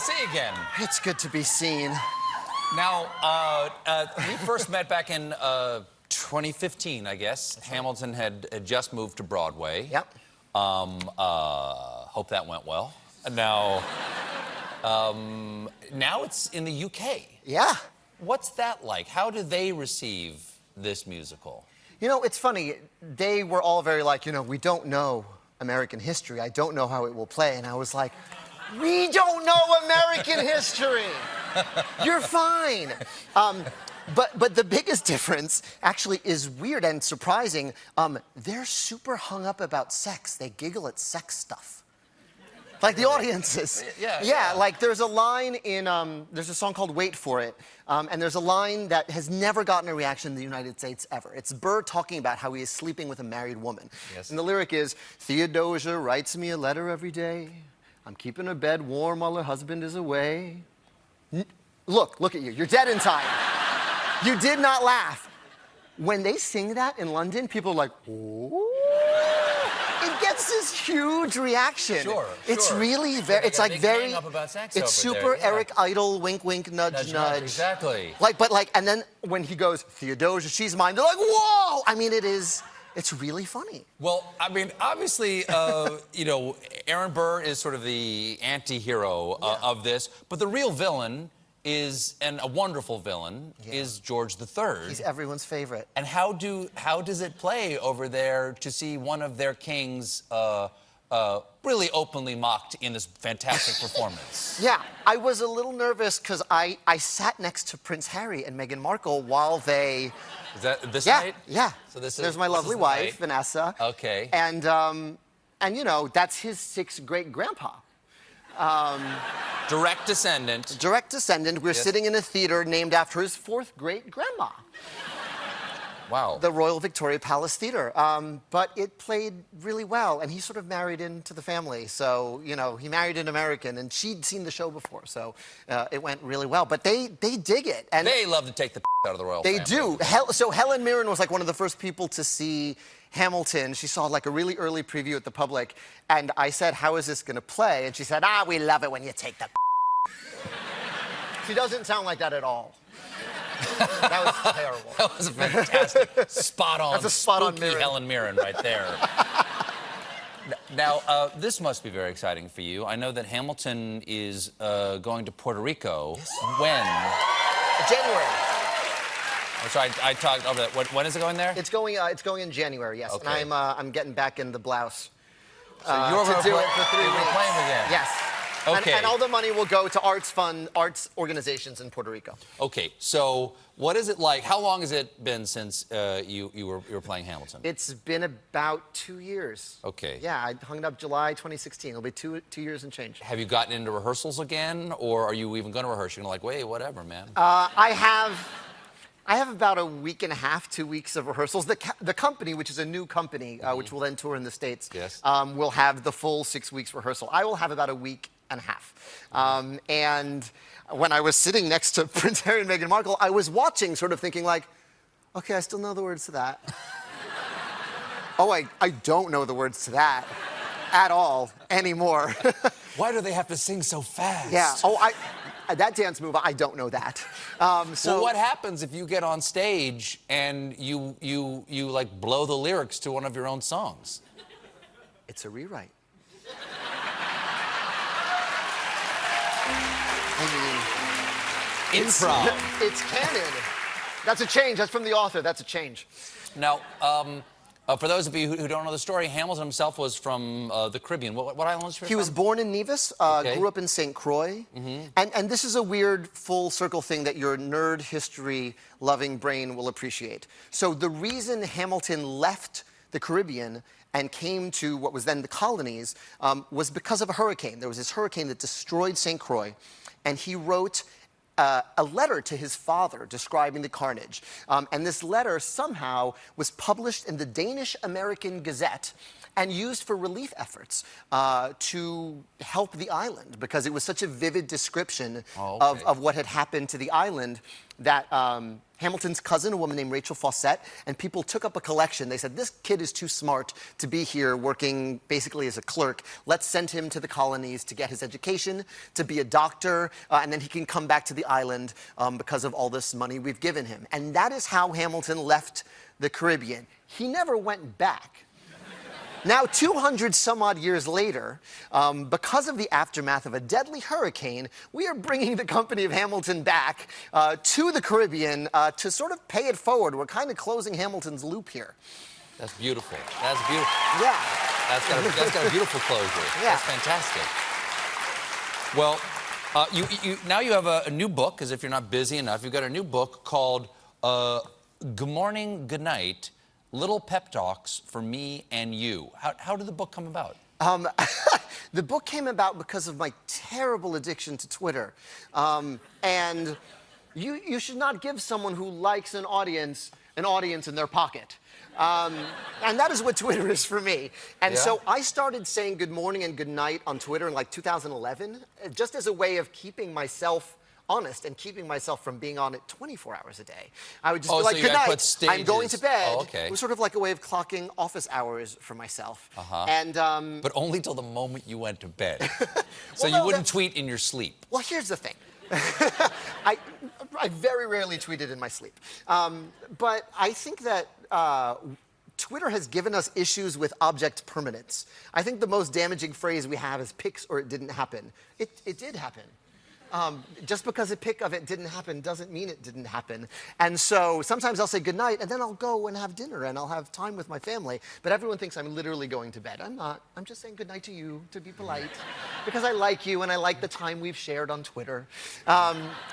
see you again. It's good to be seen. Now, we first met back in 2015, I guess. Hamilton had just moved to Broadway. Yep. Hope that went well. Now, now it's in the UK. Yeah. What's that like? How do they receive this musical? You know, it's funny. They were all very like, you know, we don't know American history. I don't know how it will play. And I was like, we don't know American history. You're fine. But the biggest difference actually is weird and surprising. They're super hung up about sex. They giggle at sex stuff. Like the audiences. Yeah, like there's a line in, there's a song called Wait For It, and there's a line that has never gotten a reaction in the United States ever. It's Burr talking about how he is sleeping with a married woman. Yes. And the lyric is, Theodosia writes me a letter every day. I'm keeping her bed warm while her husband is away. Look at you. You're dead in time. You did not laugh. When they sing that in London, people are like, ooh. It gets this huge reaction. Sure. It's really very, it's like very, it's super Eric Idle, wink, wink, nudge, nudge. Exactly. And then when he goes, Theodosia, she's mine, they're like, whoa! I mean, it's really funny. Well, I mean, obviously, you know, Aaron Burr is sort of the anti-hero of this, but the real villain is, and a wonderful villain, is George III. He's everyone's favorite. And how does it play over there to see one of their kings really openly mocked in this fantastic performance? Yeah, I was a little nervous because I sat next to Prince Harry and Meghan Markle while they... Is that this night? Yeah. So there's my lovely wife, Vanessa. Okay. And you know, that's his 6th great-grandpa. Direct descendant. Direct descendant. We're sitting in a theater named after his 4th great-grandma. Wow. The Royal Victoria Palace Theater. But it played really well, and he sort of married into the family. So, you know, he married an American, and she'd seen the show before, so it went really well. But they dig it. And they love to take the out of the royal family. They do. So Helen Mirren was like one of the first people to see Hamilton. She saw like a really early preview at the public, and I said, how is this going to play? And she said, we love it when you take the She doesn't sound like that at all. That was terrible. That was a fantastic, spot-on, that's a spot-on spooky Helen Mirren right there. Now, this must be very exciting for you. I know that Hamilton is going to Puerto Rico. Yes. When? January. Oh, sorry, I talked over that. When is it going there? It's going in January, yes. Okay. And I'm getting back in the blouse. So you're to do it for 3 weeks. You're playing again? Yes. Okay. And all the money will go to arts organizations in Puerto Rico. Okay, so what is it like? How long has it been since you were playing Hamilton? It's been about 2 years. Okay. Yeah, I hung it up July 2016. It'll be two years and change. Have you gotten into rehearsals again, or are you even going to rehearse? You're going to like, wait, whatever, man. I have about a week and a half, 2 weeks of rehearsals. The company, which is a new company, which will then tour in the States, will have the full 6 weeks rehearsal. I will have about a week and a half. And when I was sitting next to Prince Harry and Meghan Markle, I was watching, sort of thinking like, okay, I still know the words to that. Oh, I don't know the words to that at all anymore. Why do they have to sing so fast? Yeah. Oh, that dance move, I don't know that. So what happens if you get on stage and you like blow the lyrics to one of your own songs? It's a rewrite. Improv. It's canon. That's a change. That's from the author. That's a change. Now, for those of you who don't know the story, Hamilton himself was from the Caribbean. What island was he from? He was born in Nevis, grew up in St. Croix. And this is a weird full circle thing that your nerd history-loving brain will appreciate. So the reason Hamilton left the Caribbean and came to what was then the colonies was because of a hurricane. There was this hurricane that destroyed St. Croix, and he wrote a letter to his father describing the carnage. And this letter somehow was published in the Danish American Gazette and used for relief efforts to help the island, because it was such a vivid description of what had happened to the island that Hamilton's cousin, a woman named Rachel Fawcett, and people took up a collection. They said, this kid is too smart to be here working basically as a clerk. Let's send him to the colonies to get his education, to be a doctor, and then he can come back to the island because of all this money we've given him. And that is how Hamilton left the Caribbean. He never went back. Now, 200 some odd years later, because of the aftermath of a deadly hurricane, we are bringing the company of Hamilton back to the Caribbean to sort of pay it forward. We're kind of closing Hamilton's loop here. That's beautiful. That's beautiful. Yeah. That's got a beautiful closure. Yeah. That's fantastic. Well, now you have a new book, as if you're not busy enough. You've got a new book called Gmorning, Gnight, Little Pep Talks for Me and You. How did the book come about? The book came about because of my terrible addiction to Twitter. And you should not give someone who likes an audience in their pocket. And that is what Twitter is for me. And so I started saying good morning and good night on Twitter in like 2011, just as a way of keeping myself honest and keeping myself from being on it 24 hours a day. I would just be like, good night, I'm going to bed. Oh, okay. It was sort of like a way of clocking office hours for myself. And, but only till the moment you went to bed. So well, you wouldn't tweet in your sleep. Well, here's the thing. I very rarely tweeted in my sleep. But I think that Twitter has given us issues with object permanence. I think the most damaging phrase we have is pics or it didn't happen. It did happen. Just because a pic of it didn't happen doesn't mean it didn't happen. And so sometimes I'll say goodnight, and then I'll go and have dinner, and I'll have time with my family. But everyone thinks I'm literally going to bed. I'm not. I'm just saying goodnight to you, to be polite, because I like you, and I like the time we've shared on Twitter.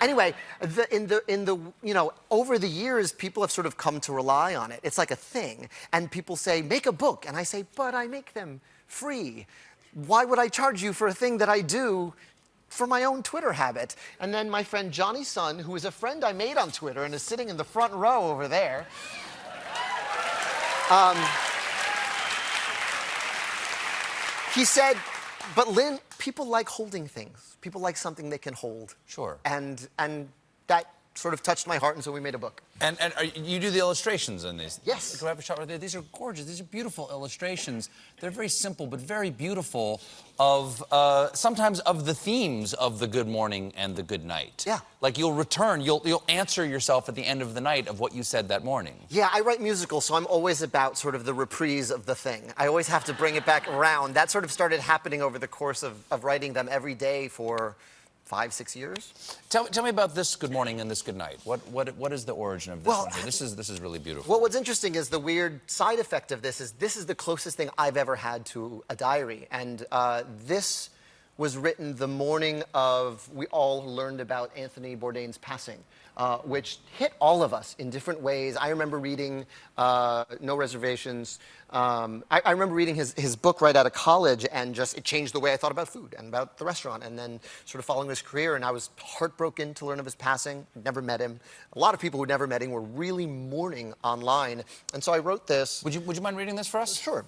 Anyway, over the years, people have sort of come to rely on it. It's like a thing. And people say, make a book. And I say, but I make them free. Why would I charge you for a thing that I do for my own Twitter habit? And then my friend Johnny Sun, who is a friend I made on Twitter and is sitting in the front row over there, he said, but Lin, people like holding things. People like something they can hold. Sure. And that sort of touched my heart, and so we made a book. And you do the illustrations in these? Yes. Do I have a shot right there? These are gorgeous. These are beautiful illustrations. They're very simple, but very beautiful, of sometimes of the themes of the good morning and the good night. Yeah. Like you'll answer yourself at the end of the night of what you said that morning. Yeah, I write musicals, so I'm always about sort of the reprise of the thing. I always have to bring it back around. That sort of started happening over the course of writing them every day for 5-6 years. Tell me about this good morning and this good night. What is the origin of this one here? This is really beautiful. Well, what's interesting is the weird side effect of this is the closest thing I've ever had to a diary. And this was written the morning of we all learned about Anthony Bourdain's passing, which hit all of us in different ways. I remember reading No Reservations. I remember reading his book right out of college, and just it changed the way I thought about food and about the restaurant, and then sort of following his career. And I was heartbroken to learn of his passing. Never met him. A lot of people who never met him were really mourning online. And so I wrote this. Would you mind reading this for us? Sure.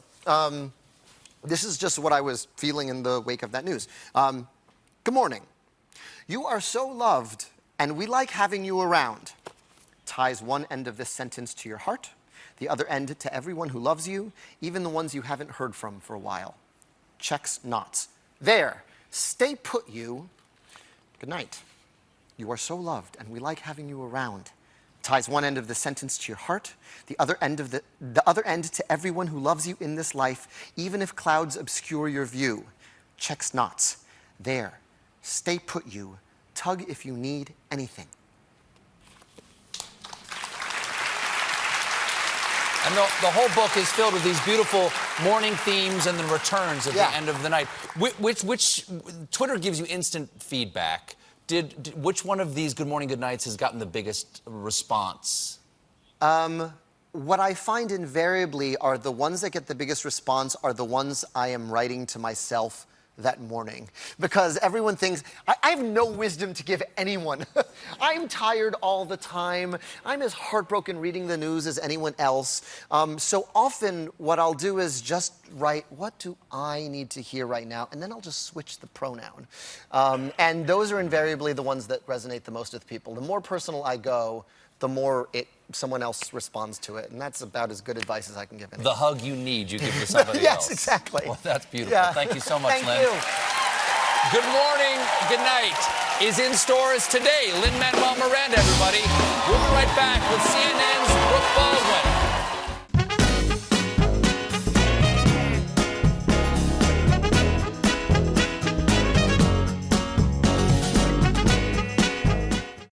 This is just what I was feeling in the wake of that news. Good morning. You are so loved, and we like having you around. Ties one end of this sentence to your heart, the other end to everyone who loves you, even the ones you haven't heard from for a while. Checks knots. There. Stay put, you. Good night. You are so loved, and we like having you around. Ties one end of the sentence to your heart, the other end to everyone who loves you in this life, even if clouds obscure your view. Checks knots. There. Stay put, you. Tug if you need anything. And the whole book is filled with these beautiful morning themes and the returns at the end of the night. Which Twitter gives you instant feedback. Which one of these Good Morning, Good Nights has gotten the biggest response? What I find invariably are the ones that get the biggest response are the ones I am writing to myself that morning. Because everyone thinks, I have no wisdom to give anyone. I'm tired all the time. I'm as heartbroken reading the news as anyone else. So often what I'll do is just write, what do I need to hear right now? And then I'll just switch the pronoun. And those are invariably the ones that resonate the most with people. The more personal I go, the more someone else responds to it. And that's about as good advice as I can give anyone. The hug you need, you give to somebody else. Yes, exactly. Well, that's beautiful. Yeah. Thank you so much, Thank Lin. you. Good morning, good night is in stores today. Lin-Manuel Miranda, everybody. We'll be right back with CNN's Brooke Baldwin.